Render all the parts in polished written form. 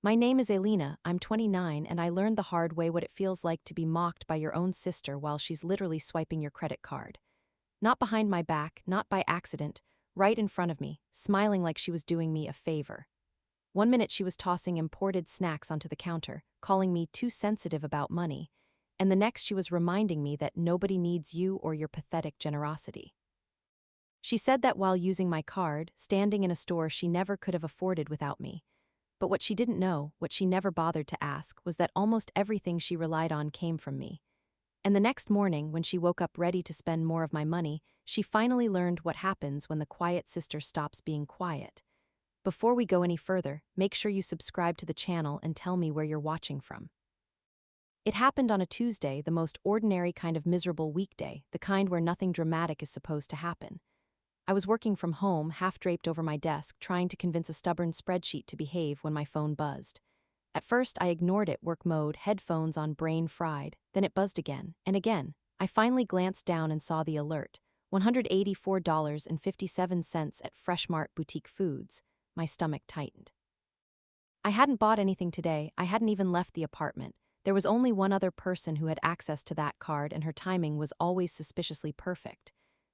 My name is Elena, I'm 29, and I learned the hard way what it feels like to be mocked by your own sister while she's literally swiping your credit card. Not behind my back, not by accident, right in front of me, smiling like she was doing me a favor. One minute she was tossing imported snacks onto the counter, calling me too sensitive about money, and the next she was reminding me that nobody needs you or your pathetic generosity. She said that while using my card, standing in a store she never could have afforded without me. But what she didn't know, what she never bothered to ask, was that almost everything she relied on came from me. And the next morning, when she woke up ready to spend more of my money, she finally learned what happens when the quiet sister stops being quiet. Before we go any further, make sure you subscribe to the channel and tell me where you're watching from. It happened on a Tuesday, the most ordinary kind of miserable weekday, the kind where nothing dramatic is supposed to happen. I was working from home, half draped over my desk, trying to convince a stubborn spreadsheet to behave when my phone buzzed. At first, I ignored it, work mode, headphones on, brain fried. Then it buzzed again, and again. I finally glanced down and saw the alert. $184.57 at Freshmart Boutique Foods. My stomach tightened. I hadn't bought anything today, I hadn't even left the apartment. There was only one other person who had access to that card, and her timing was always suspiciously perfect.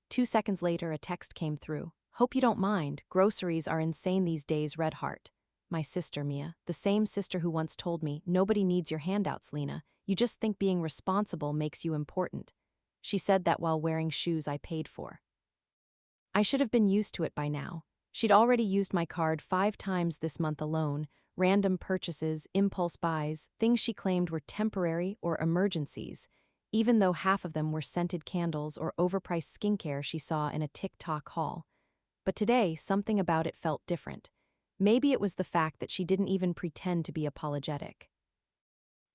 2 seconds later, a text came through. Hope you don't mind, groceries are insane these days, red heart. My sister, Mia, the same sister who once told me, nobody needs your handouts, Lena. You just think being responsible makes you important. She said that while wearing shoes I paid for. I should have been used to it by now. She'd already used my card 5 times this month alone, random purchases, impulse buys, things she claimed were temporary or emergencies, even though half of them were scented candles or overpriced skincare she saw in a TikTok haul. But today, something about it felt different. Maybe it was the fact that she didn't even pretend to be apologetic.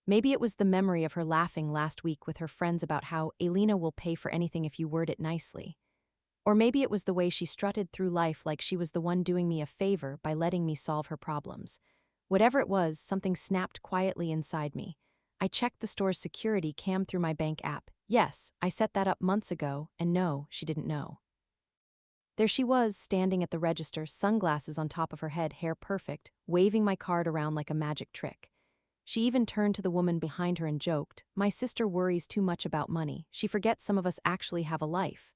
Maybe it was the memory of her laughing last week with her friends about how Elena will pay for anything if you word it nicely. Or maybe it was the way she strutted through life like she was the one doing me a favor by letting me solve her problems. Whatever it was, something snapped quietly inside me. I checked the store's security cam through my bank app. Yes, I set that up months ago, and no, she didn't know. There she was, standing at the register, sunglasses on top of her head, hair perfect, waving my card around like a magic trick. She even turned to the woman behind her and joked, "My sister worries too much about money. She forgets some of us actually have a life."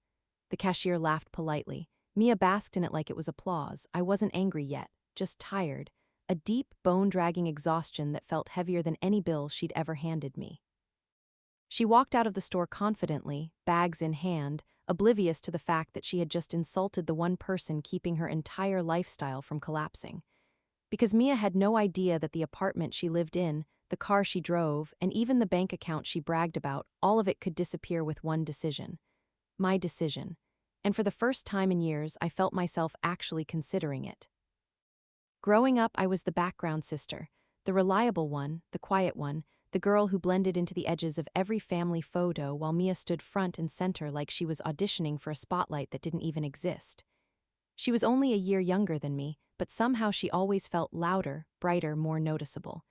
The cashier laughed politely. Mia basked in it like it was applause. I wasn't angry yet, just tired. A deep, bone-dragging exhaustion that felt heavier than any bill she'd ever handed me. She walked out of the store confidently, bags in hand, oblivious to the fact that she had just insulted the one person keeping her entire lifestyle from collapsing. Because Mia had no idea that the apartment she lived in, the car she drove, and even the bank account she bragged about, all of it could disappear with one decision. My decision. And for the first time in years, I felt myself actually considering it. Growing up, I was the background sister, the reliable one, the quiet one, the girl who blended into the edges of every family photo while Mia stood front and center like she was auditioning for a spotlight that didn't even exist. She was only a year younger than me, but somehow she always felt louder, brighter, more noticeable.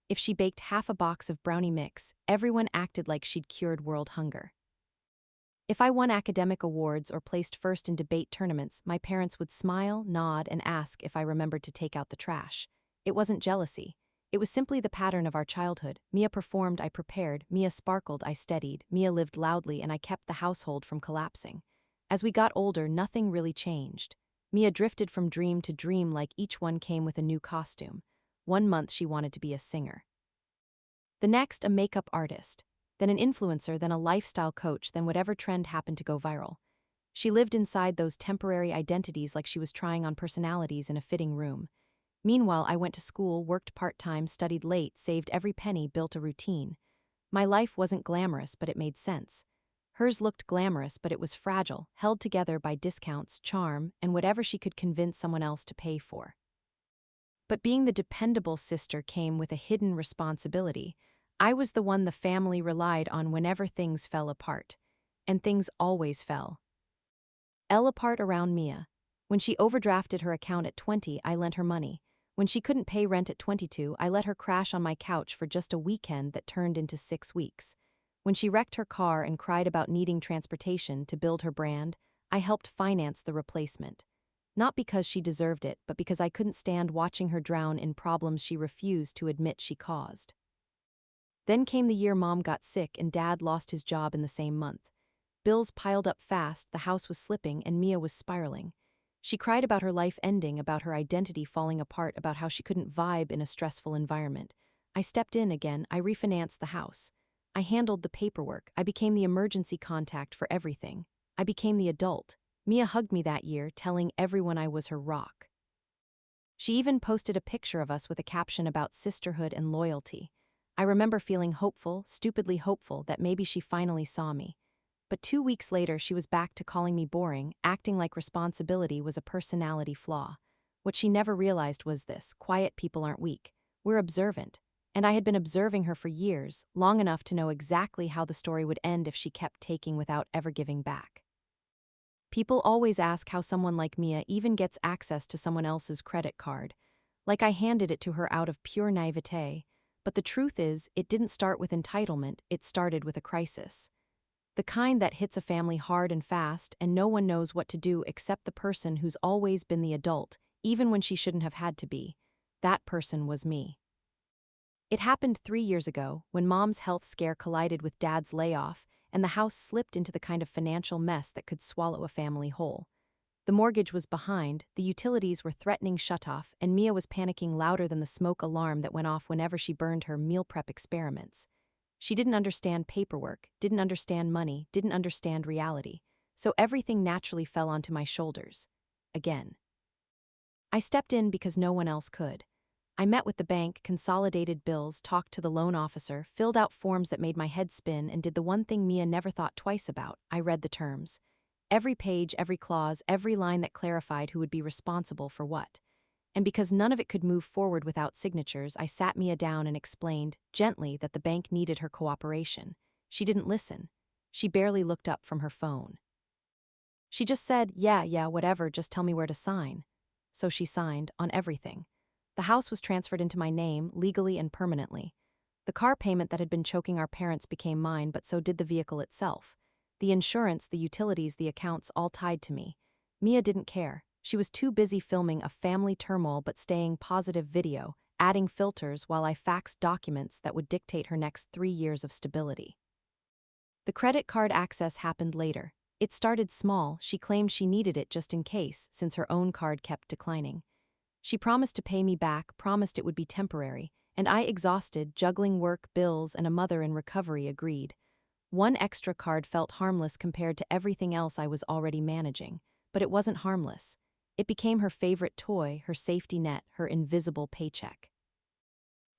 If she baked half a box of brownie mix, everyone acted like she'd cured world hunger. If I won academic awards or placed first in debate tournaments, my parents would smile, nod, and ask if I remembered to take out the trash. It wasn't jealousy. It was simply the pattern of our childhood. Mia performed, I prepared. Mia sparkled, I steadied. Mia lived loudly, and I kept the household from collapsing. As we got older, nothing really changed. Mia drifted from dream to dream like each one came with a new costume. 1 month she wanted to be a singer. The next, a makeup artist. Then an influencer, then a lifestyle coach, then whatever trend happened to go viral. She lived inside those temporary identities like she was trying on personalities in a fitting room. Meanwhile, I went to school, worked part-time, studied late, saved every penny, built a routine. My life wasn't glamorous, but it made sense. Hers looked glamorous, but it was fragile, held together by discounts, charm, and whatever she could convince someone else to pay for. But being the dependable sister came with a hidden responsibility. I was the one the family relied on whenever things fell apart. And things always fell. Apart around Mia. When she overdrafted her account at 20, I lent her money. When she couldn't pay rent at 22, I let her crash on my couch for just a weekend that turned into 6 weeks. When she wrecked her car and cried about needing transportation to build her brand, I helped finance the replacement. Not because she deserved it, but because I couldn't stand watching her drown in problems she refused to admit she caused. Then came the year Mom got sick and Dad lost his job in the same month. Bills piled up fast, the house was slipping, and Mia was spiraling. She cried about her life ending, about her identity falling apart, about how she couldn't vibe in a stressful environment. I stepped in again, I refinanced the house. I handled the paperwork, I became the emergency contact for everything. I became the adult. Mia hugged me that year, telling everyone I was her rock. She even posted a picture of us with a caption about sisterhood and loyalty. I remember feeling hopeful, stupidly hopeful, that maybe she finally saw me. But 2 weeks later, she was back to calling me boring, acting like responsibility was a personality flaw. What she never realized was this: quiet people aren't weak. We're observant. And I had been observing her for years, long enough to know exactly how the story would end if she kept taking without ever giving back. People always ask how someone like Mia even gets access to someone else's credit card. Like I handed it to her out of pure naivete. But the truth is, it didn't start with entitlement, it started with a crisis. The kind that hits a family hard and fast, and no one knows what to do except the person who's always been the adult, even when she shouldn't have had to be. That person was me. It happened 3 years ago, when Mom's health scare collided with Dad's layoff, and the house slipped into the kind of financial mess that could swallow a family whole. The mortgage was behind, the utilities were threatening shutoff, and Mia was panicking louder than the smoke alarm that went off whenever she burned her meal prep experiments. She didn't understand paperwork, didn't understand money, didn't understand reality, so everything naturally fell onto my shoulders. Again. I stepped in because no one else could. I met with the bank, consolidated bills, talked to the loan officer, filled out forms that made my head spin, and did the one thing Mia never thought twice about: I read the terms. Every page, every clause, every line that clarified who would be responsible for what. And because none of it could move forward without signatures, I sat Mia down and explained, gently, that the bank needed her cooperation. She didn't listen. She barely looked up from her phone. She just said, yeah, whatever, just tell me where to sign. So she signed, on everything. The house was transferred into my name, legally and permanently. The car payment that had been choking our parents became mine, but so did the vehicle itself. The insurance, the utilities, the accounts, all tied to me. Mia didn't care. She was too busy filming a family turmoil but staying positive video, adding filters while I faxed documents that would dictate her next 3 years of stability. The credit card access happened later. It started small. She claimed she needed it just in case, since her own card kept declining. She promised to pay me back, promised it would be temporary, and I, exhausted, juggling work, bills, and a mother in recovery, agreed. One extra card felt harmless compared to everything else I was already managing, but it wasn't harmless. It became her favorite toy, her safety net, her invisible paycheck.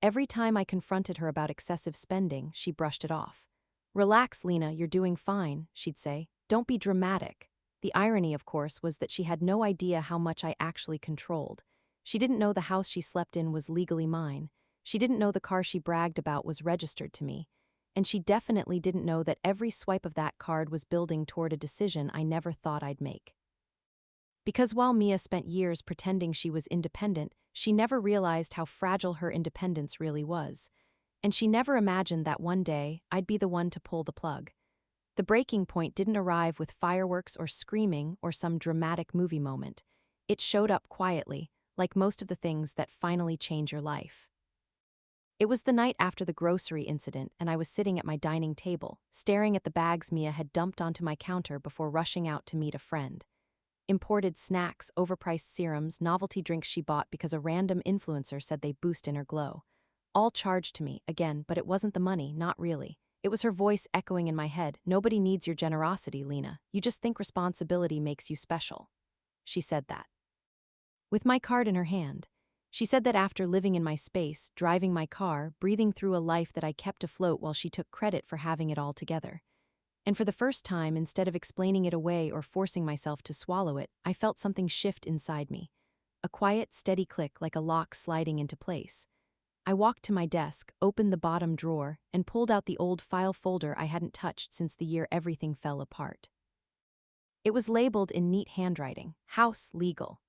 Every time I confronted her about excessive spending, she brushed it off. "Relax, Lena, you're doing fine," she'd say. "Don't be dramatic." The irony, of course, was that she had no idea how much I actually controlled. She didn't know the house she slept in was legally mine. She didn't know the car she bragged about was registered to me. And she definitely didn't know that every swipe of that card was building toward a decision I never thought I'd make. Because while Mia spent years pretending she was independent, she never realized how fragile her independence really was. And she never imagined that one day, I'd be the one to pull the plug. The breaking point didn't arrive with fireworks or screaming or some dramatic movie moment. It showed up quietly, like most of the things that finally change your life. It was the night after the grocery incident, and I was sitting at my dining table, staring at the bags Mia had dumped onto my counter before rushing out to meet a friend. Imported snacks, overpriced serums, novelty drinks she bought because a random influencer said they boost inner glow. All charged to me, again, but it wasn't the money, not really. It was her voice echoing in my head. "Nobody needs your generosity, Lena. You just think responsibility makes you special." She said that. With my card in her hand. She said that after living in my space, driving my car, breathing through a life that I kept afloat while she took credit for having it all together. And for the first time, instead of explaining it away or forcing myself to swallow it, I felt something shift inside me. A quiet, steady click like a lock sliding into place. I walked to my desk, opened the bottom drawer, and pulled out the old file folder I hadn't touched since the year everything fell apart. It was labeled in neat handwriting, "House Legal."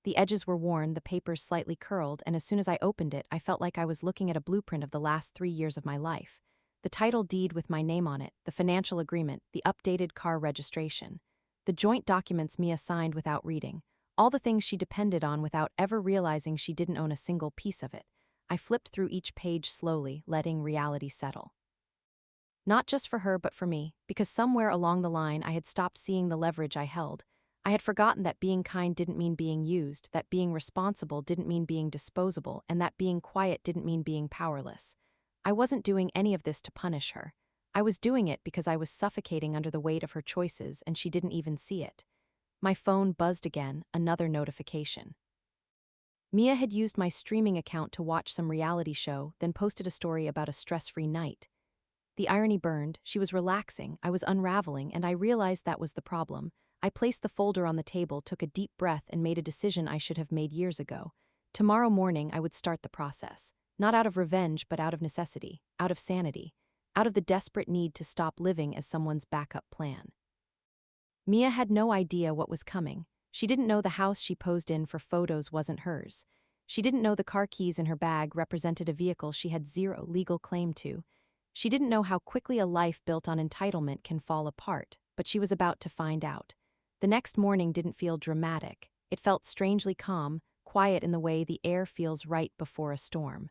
The edges were worn, the papers slightly curled, and as soon as I opened it, I felt like I was looking at a blueprint of the last 3 years of my life. The title deed with my name on it, the financial agreement, the updated car registration. The joint documents Mia signed without reading. all the things she depended on without ever realizing she didn't own a single piece of it. I flipped through each page slowly, letting reality settle. Not just for her, but for me, because somewhere along the line I had stopped seeing the leverage I held. I had forgotten that being kind didn't mean being used, that being responsible didn't mean being disposable, and that being quiet didn't mean being powerless. I wasn't doing any of this to punish her. I was doing it because I was suffocating under the weight of her choices, and she didn't even see it. My phone buzzed again, another notification. Mia had used my streaming account to watch some reality show, then posted a story about a stress-free night. The irony burned. She was relaxing, I was unraveling, and I realized that was the problem. I placed the folder on the table, took a deep breath, and made a decision I should have made years ago. Tomorrow morning, I would start the process. Not out of revenge, but out of necessity, out of sanity, out of the desperate need to stop living as someone's backup plan. Mia had no idea what was coming. She didn't know the house she posed in for photos wasn't hers. She didn't know the car keys in her bag represented a vehicle she had zero legal claim to. She didn't know how quickly a life built on entitlement can fall apart, but she was about to find out. The next morning didn't feel dramatic. It felt strangely calm, quiet in the way the air feels right before a storm.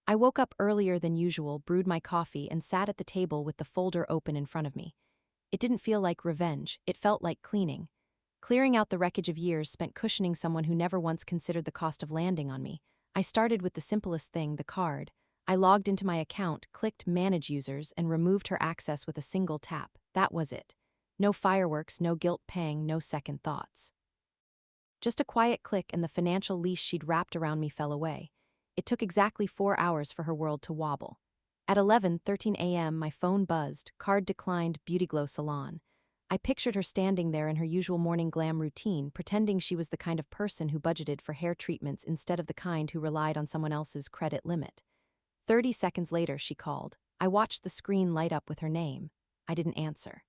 I woke up earlier than usual, brewed my coffee, and sat at the table with the folder open in front of me. It didn't feel like revenge, it felt like cleaning. Clearing out the wreckage of years spent cushioning someone who never once considered the cost of landing on me. I started with the simplest thing, the card. I logged into my account, clicked Manage Users, and removed her access with a single tap. That was it. No fireworks, no guilt pang, no second thoughts. Just a quiet click and the financial leash she'd wrapped around me fell away. It took exactly 4 hours for her world to wobble. At 11:13 a.m., my phone buzzed, card declined, Beauty Glow Salon. I pictured her standing there in her usual morning glam routine, pretending she was the kind of person who budgeted for hair treatments instead of the kind who relied on someone else's credit limit. 30 seconds later, she called. I watched the screen light up with her name. I didn't answer.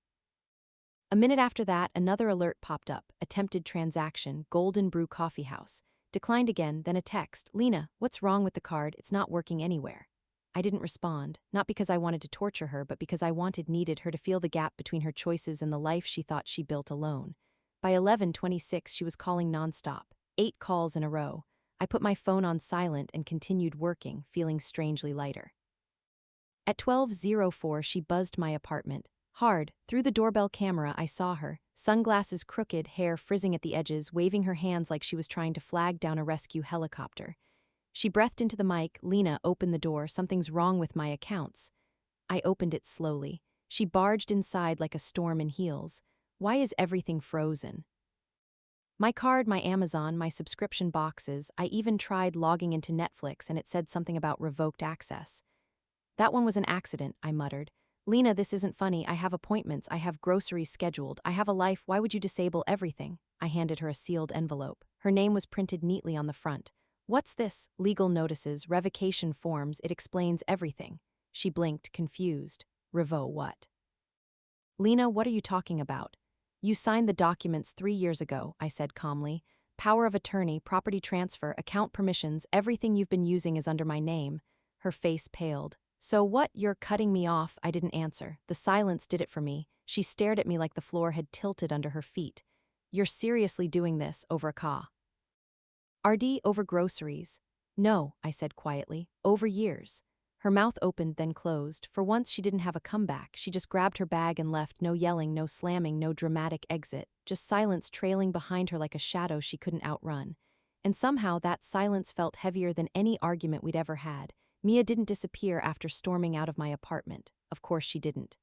A minute after that, another alert popped up. Attempted transaction, Golden Brew Coffee House. Declined again, then a text. Lena, what's wrong with the card? It's not working anywhere. I didn't respond, not because I wanted to torture her, but because I needed her to feel the gap between her choices and the life she thought she built alone. By 11:26, she was calling nonstop, 8 calls in a row. I put my phone on silent and continued working, feeling strangely lighter. At 12:04, she buzzed my apartment. Hard, through the doorbell camera, I saw her, sunglasses crooked, hair frizzing at the edges, waving her hands like she was trying to flag down a rescue helicopter. She breathed into the mic. Lena, open the door, something's wrong with my accounts. I opened it slowly. She barged inside like a storm in heels. Why is everything frozen? My card, my Amazon, my subscription boxes, I even tried logging into Netflix and it said something about revoked access. That one was an accident, I muttered. Lena, this isn't funny. I have appointments, I have groceries scheduled, I have a life, why would you disable everything? I handed her a sealed envelope. Her name was printed neatly on the front. What's this? Legal notices, revocation forms, it explains everything. She blinked, confused. Revo what? Lena, what are you talking about? You signed the documents 3 years ago, I said calmly. Power of attorney, property transfer, account permissions, everything you've been using is under my name. Her face paled. So what, you're cutting me off? I didn't answer. The silence did it for me. She stared at me like the floor had tilted under her feet. You're seriously doing this over a car? RD, over groceries. No, I said quietly, over years. Her mouth opened, then closed. For once, she didn't have a comeback. She just grabbed her bag and left, no yelling, no slamming, no dramatic exit, just silence trailing behind her like a shadow she couldn't outrun. And somehow that silence felt heavier than any argument we'd ever had. Mia didn't disappear after storming out of my apartment. Of course she didn't.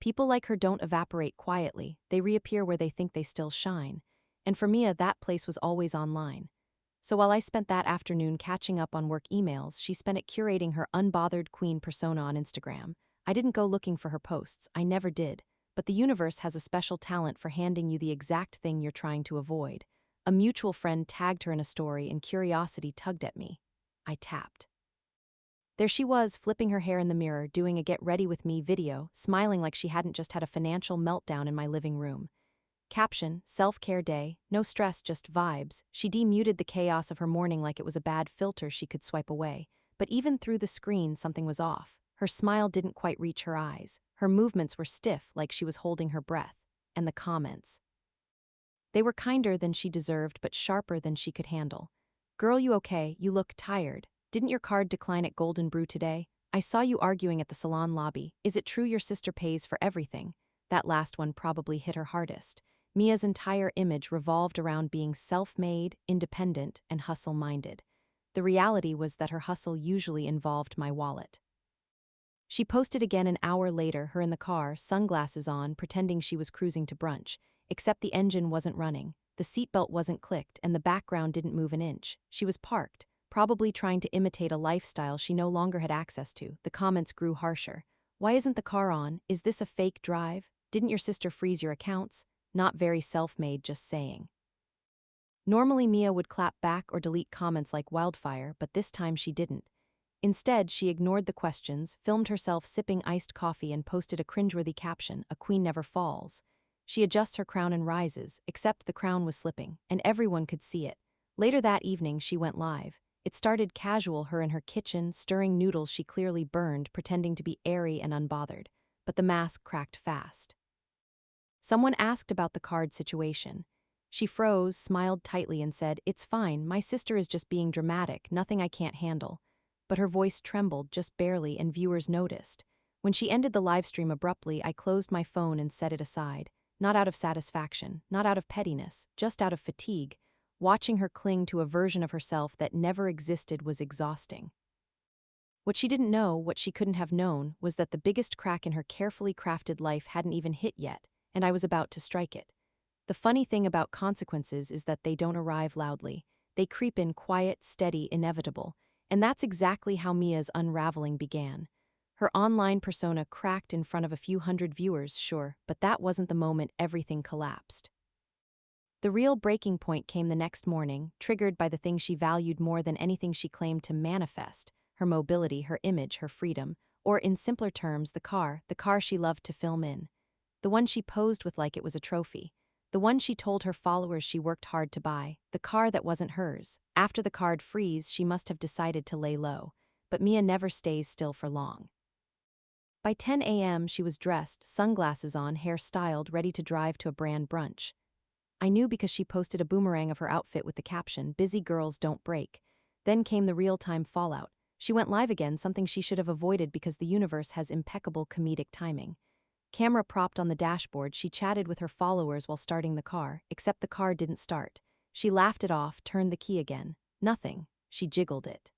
People like her don't evaporate quietly. They reappear where they think they still shine. And for Mia, that place was always online. So while I spent that afternoon catching up on work emails, she spent it curating her unbothered queen persona on Instagram. I didn't go looking for her posts, I never did, but the universe has a special talent for handing you the exact thing you're trying to avoid. A mutual friend tagged her in a story and curiosity tugged at me. I tapped. There she was, flipping her hair in the mirror, doing a get ready with me video, smiling like she hadn't just had a financial meltdown in my living room. Caption, self-care day, no stress, just vibes. She demuted the chaos of her morning like it was a bad filter she could swipe away. But even through the screen, something was off. Her smile didn't quite reach her eyes. Her movements were stiff, like she was holding her breath. And the comments. They were kinder than she deserved but sharper than she could handle. "Girl, you okay? You look tired. Didn't your card decline at Golden Brew today? I saw you arguing at the salon lobby. Is it true your sister pays for everything?" That last one probably hit her hardest. Mia's entire image revolved around being self-made, independent, and hustle-minded. The reality was that her hustle usually involved my wallet. She posted again an hour later, her in the car, sunglasses on, pretending she was cruising to brunch. Except the engine wasn't running, the seatbelt wasn't clicked, and the background didn't move an inch. She was parked, probably trying to imitate a lifestyle she no longer had access to. The comments grew harsher. "Why isn't the car on? Is this a fake drive? Didn't your sister freeze your accounts?" Not very self-made, just saying. Normally Mia would clap back or delete comments like wildfire, but this time she didn't. Instead, she ignored the questions, filmed herself sipping iced coffee and posted a cringeworthy caption, "A queen never falls." She adjusts her crown and rises, except the crown was slipping, and everyone could see it. Later that evening, she went live. It started casual, her in her kitchen, stirring noodles she clearly burned, pretending to be airy and unbothered. But the mask cracked fast. Someone asked about the card situation. She froze, smiled tightly, and said, "It's fine, my sister is just being dramatic, nothing I can't handle." But her voice trembled, just barely, and viewers noticed. When she ended the livestream abruptly, I closed my phone and set it aside. Not out of satisfaction, not out of pettiness, just out of fatigue. Watching her cling to a version of herself that never existed was exhausting. What she didn't know, what she couldn't have known, was that the biggest crack in her carefully crafted life hadn't even hit yet, and I was about to strike it. The funny thing about consequences is that they don't arrive loudly. They creep in quiet, steady, inevitable. And that's exactly how Mia's unraveling began. Her online persona cracked in front of a few hundred viewers, sure, but that wasn't the moment everything collapsed. The real breaking point came the next morning, triggered by the thing she valued more than anything she claimed to manifest: her mobility, her image, her freedom, or in simpler terms, the car she loved to film in. The one she posed with like it was a trophy. The one she told her followers she worked hard to buy. The car that wasn't hers. After the card freeze, she must have decided to lay low. But Mia never stays still for long. By 10 a.m., she was dressed, sunglasses on, hair styled, ready to drive to a brand brunch. I knew because she posted a boomerang of her outfit with the caption, "Busy girls don't break." Then came the real-time fallout. She went live again, something she should have avoided because the universe has impeccable comedic timing. Camera propped on the dashboard, she chatted with her followers while starting the car, except the car didn't start. She laughed it off, turned the key again. Nothing. She jiggled it.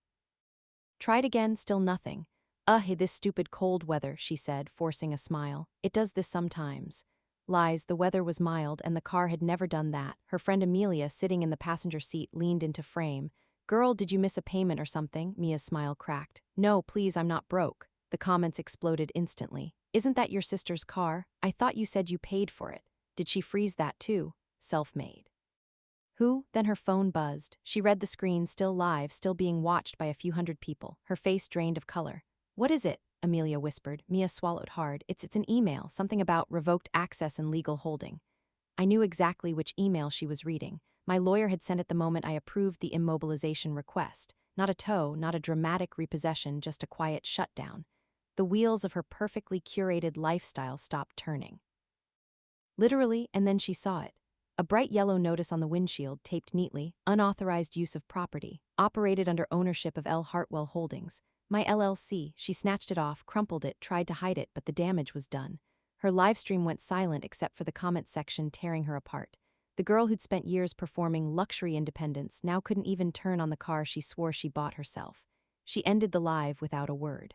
Tried again, still nothing. This stupid cold weather," she said, forcing a smile. "It does this sometimes." Lies, the weather was mild and the car had never done that. Her friend Amelia, sitting in the passenger seat, leaned into frame. "Girl, did you miss a payment or something?" Mia's smile cracked. "No, please, I'm not broke." The comments exploded instantly. "Isn't that your sister's car? I thought you said you paid for it. Did she freeze that too? Self-made." Who? Then her phone buzzed. She read the screen, still live, still being watched by a few hundred people. Her face drained of color. "What is it?" Amelia whispered. Mia swallowed hard. It's an email, something about revoked access and legal holding." I knew exactly which email she was reading. My lawyer had sent it the moment I approved the immobilization request. Not a tow, not a dramatic repossession, just a quiet shutdown. The wheels of her perfectly curated lifestyle stopped turning. Literally, and then she saw it. A bright yellow notice on the windshield, taped neatly, "Unauthorized use of property, operated under ownership of L. Hartwell Holdings. My LLC." She snatched it off, crumpled it, tried to hide it, but the damage was done. Her livestream went silent except for the comment section tearing her apart. The girl who'd spent years performing luxury independence now couldn't even turn on the car she swore she bought herself. She ended the live without a word.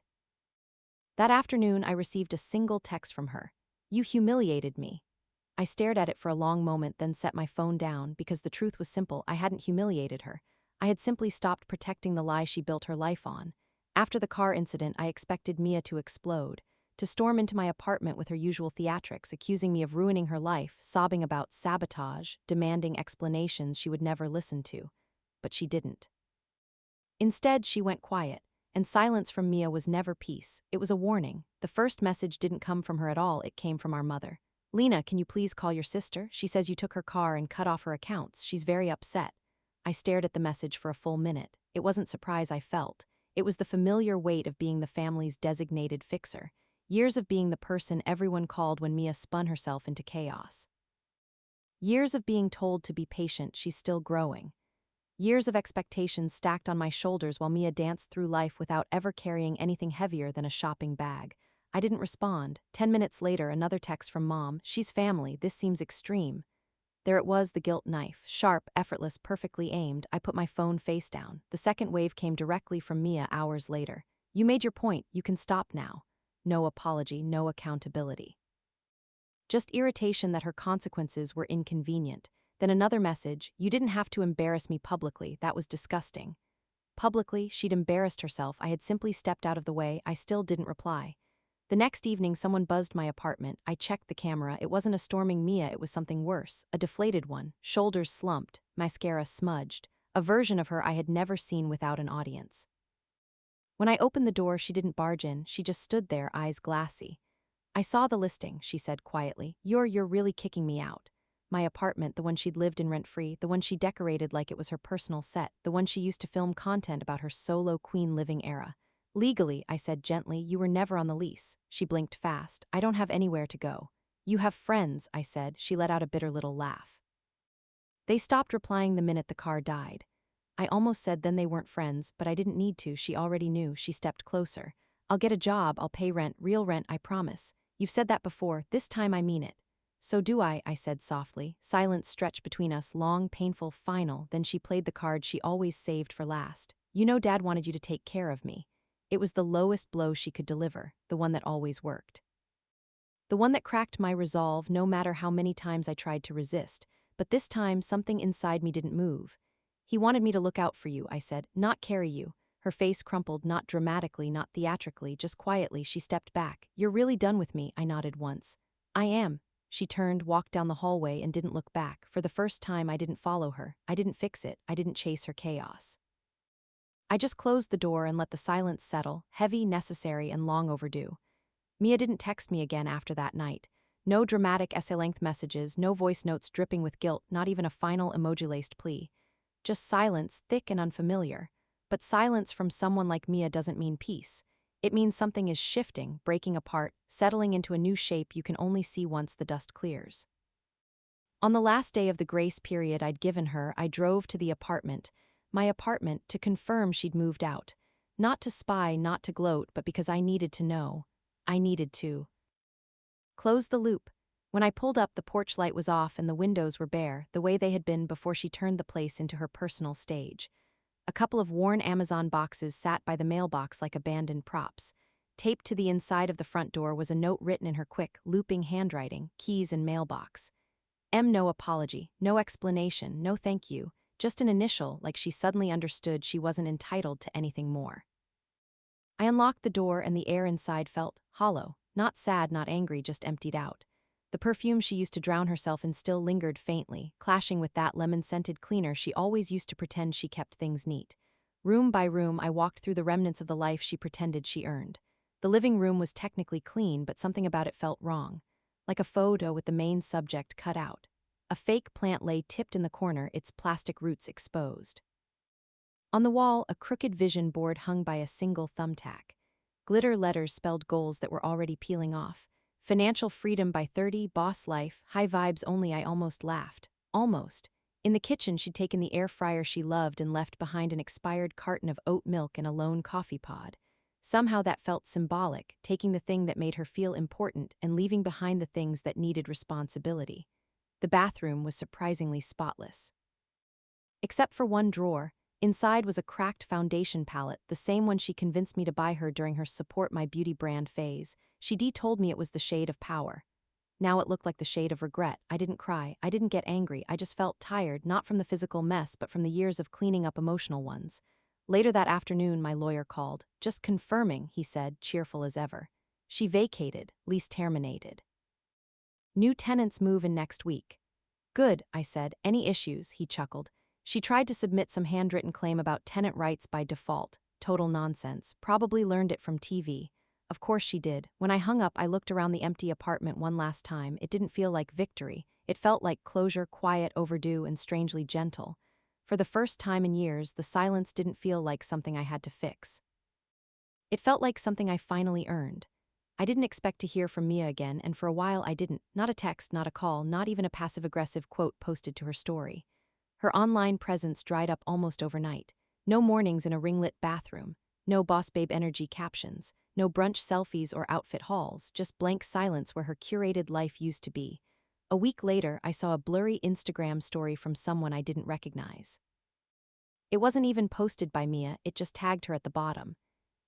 That afternoon, I received a single text from her. "You humiliated me." I stared at it for a long moment, then set my phone down because the truth was simple. I hadn't humiliated her. I had simply stopped protecting the lie she built her life on. After the car incident, I expected Mia to explode, to storm into my apartment with her usual theatrics, accusing me of ruining her life, sobbing about sabotage, demanding explanations she would never listen to. But she didn't. Instead, she went quiet, and silence from Mia was never peace. It was a warning. The first message didn't come from her at all, it came from our mother. "Lena, can you please call your sister? She says you took her car and cut off her accounts. She's very upset." I stared at the message for a full minute. It wasn't surprise I felt. It was the familiar weight of being the family's designated fixer. Years of being the person everyone called when Mia spun herself into chaos. Years of being told to be patient, she's still growing. Years of expectations stacked on my shoulders while Mia danced through life without ever carrying anything heavier than a shopping bag. I didn't respond. 10 minutes later, another text from Mom. She's family, this seems extreme. There it was, the guilt knife. Sharp, effortless, perfectly aimed. I put my phone face down. The second wave came directly from Mia hours later. You made your point, you can stop now. No apology, no accountability. Just irritation that her consequences were inconvenient. Then another message, you didn't have to embarrass me publicly, that was disgusting. Publicly, she'd embarrassed herself, I had simply stepped out of the way, I still didn't reply. The next evening, someone buzzed my apartment. I checked the camera. It wasn't a storming Mia, it was something worse. A deflated one, shoulders slumped, mascara smudged. A version of her I had never seen without an audience. When I opened the door, she didn't barge in, she just stood there, eyes glassy. I saw the listing, she said quietly. You're really kicking me out. My apartment, the one she'd lived in rent-free, the one she decorated like it was her personal set, the one she used to film content about her solo queen living era. Legally, I said gently, you were never on the lease. She blinked fast. I don't have anywhere to go. You have friends, I said. She let out a bitter little laugh. They stopped replying the minute the car died. I almost said then they weren't friends, but I didn't need to, she already knew. She stepped closer. I'll get a job, I'll pay rent, real rent, I promise. You've said that before, this time I mean it. So do I said softly. Silence stretched between us, long, painful, final. Then she played the card she always saved for last. You know Dad wanted you to take care of me. It was the lowest blow she could deliver, the one that always worked. The one that cracked my resolve no matter how many times I tried to resist, but this time something inside me didn't move. He wanted me to look out for you, I said, not carry you. Her face crumpled, not dramatically, not theatrically, just quietly. She stepped back. You're really done with me, I nodded once. I am. She turned, walked down the hallway, and didn't look back. For the first time, I didn't follow her. I didn't fix it. I didn't chase her chaos. I just closed the door and let the silence settle, heavy, necessary, and long overdue. Mia didn't text me again after that night. No dramatic essay-length messages, no voice notes dripping with guilt, not even a final emoji-laced plea. Just silence, thick and unfamiliar. But silence from someone like Mia doesn't mean peace. It means something is shifting, breaking apart, settling into a new shape you can only see once the dust clears. On the last day of the grace period I'd given her, I drove to the apartment, my apartment, to confirm she'd moved out. Not to spy, not to gloat, but because I needed to know. I needed to close the loop. When I pulled up, the porch light was off and the windows were bare, the way they had been before she turned the place into her personal stage. A couple of worn Amazon boxes sat by the mailbox like abandoned props. Taped to the inside of the front door was a note written in her quick, looping handwriting, keys and mailbox. No apology, no explanation, no thank you, just an initial, like she suddenly understood she wasn't entitled to anything more. I unlocked the door and the air inside felt hollow, not sad, not angry, just emptied out. The perfume she used to drown herself in still lingered faintly, clashing with that lemon-scented cleaner she always used to pretend she kept things neat. Room by room, I walked through the remnants of the life she pretended she earned. The living room was technically clean, but something about it felt wrong. Like a photo with the main subject cut out. A fake plant lay tipped in the corner, its plastic roots exposed. On the wall, a crooked vision board hung by a single thumbtack. Glitter letters spelled goals that were already peeling off. Financial freedom by 30, boss life, high vibes only. I almost laughed. Almost. In the kitchen, she'd taken the air fryer she loved and left behind an expired carton of oat milk and a lone coffee pod. Somehow that felt symbolic, taking the thing that made her feel important and leaving behind the things that needed responsibility. The bathroom was surprisingly spotless. Except for one drawer, inside was a cracked foundation palette, the same one she convinced me to buy her during her support my beauty brand phase. She told me it was the shade of power. Now it looked like the shade of regret. I didn't cry, I didn't get angry, I just felt tired, not from the physical mess but from the years of cleaning up emotional ones. Later that afternoon, my lawyer called. Just confirming, he said, cheerful as ever. She vacated, lease terminated. New tenants move in next week. Good, I said. Any issues? He chuckled. She tried to submit some handwritten claim about tenant rights by default. Total nonsense. Probably learned it from TV. Of course she did. When I hung up, I looked around the empty apartment one last time. It didn't feel like victory. It felt like closure, quiet, overdue, and strangely gentle. For the first time in years, the silence didn't feel like something I had to fix. It felt like something I finally earned. I didn't expect to hear from Mia again, and for a while I didn't. Not a text, not a call, not even a passive-aggressive quote posted to her story. Her online presence dried up almost overnight. No mornings in a ring-lit bathroom. No boss babe energy captions. No brunch selfies or outfit hauls, just blank silence where her curated life used to be. A week later, I saw a blurry Instagram story from someone I didn't recognize. It wasn't even posted by Mia, it just tagged her at the bottom.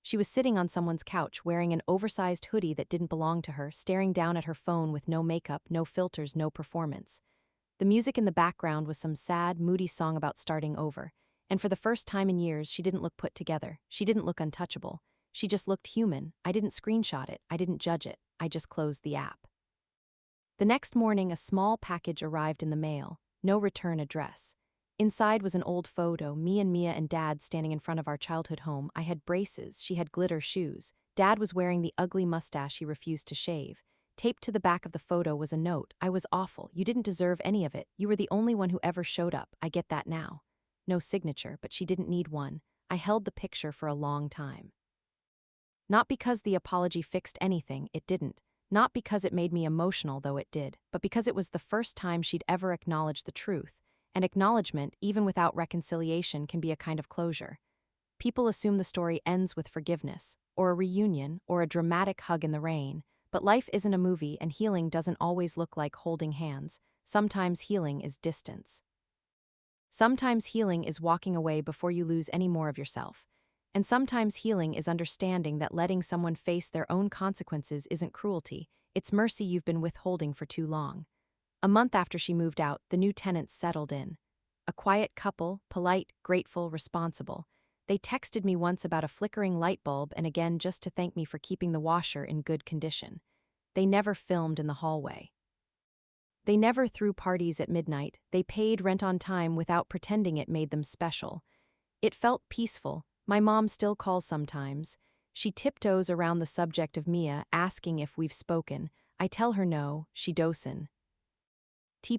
She was sitting on someone's couch wearing an oversized hoodie that didn't belong to her, staring down at her phone with no makeup, no filters, no performance. The music in the background was some sad, moody song about starting over, and for the first time in years, she didn't look put together. She didn't look untouchable. She just looked human. I didn't screenshot it. I didn't judge it. I just closed the app. The next morning, a small package arrived in the mail. No return address. Inside was an old photo, me and Mia and Dad standing in front of our childhood home. I had braces, she had glitter shoes. Dad was wearing the ugly mustache he refused to shave. Taped to the back of the photo was a note. I was awful. You didn't deserve any of it. You were the only one who ever showed up. I get that now. No signature, but she didn't need one. I held the picture for a long time. Not because the apology fixed anything, it didn't. Not because it made me emotional, though it did, but because it was the first time she'd ever acknowledged the truth. And acknowledgement, even without reconciliation, can be a kind of closure. People assume the story ends with forgiveness, or a reunion, or a dramatic hug in the rain. But life isn't a movie, and healing doesn't always look like holding hands. Sometimes healing is distance. Sometimes healing is walking away before you lose any more of yourself. And sometimes healing is understanding that letting someone face their own consequences isn't cruelty, it's mercy you've been withholding for too long. A month after she moved out, the new tenants settled in. A quiet couple, polite, grateful, responsible. They texted me once about a flickering light bulb and again just to thank me for keeping the washer in good condition. They never filmed in the hallway. They never threw parties at midnight. They paid rent on time without pretending it made them special. It felt peaceful. My mom still calls sometimes. She tiptoes around the subject of Mia, asking if we've spoken. I tell her no, she dosin'.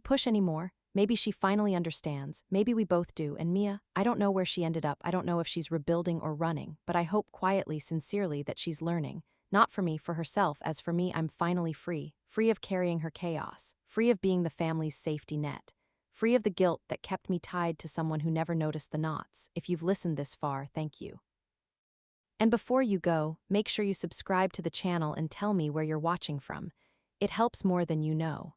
Push anymore. Maybe she finally understands. Maybe we both do. And Mia, I don't know where she ended up. I don't know if she's rebuilding or running, but I hope quietly, sincerely that she's learning. Not for me, for herself. As for me, I'm finally free. Free of carrying her chaos. Free of being the family's safety net. Free of the guilt that kept me tied to someone who never noticed the knots. If you've listened this far, thank you. And before you go, make sure you subscribe to the channel and tell me where you're watching from. It helps more than you know.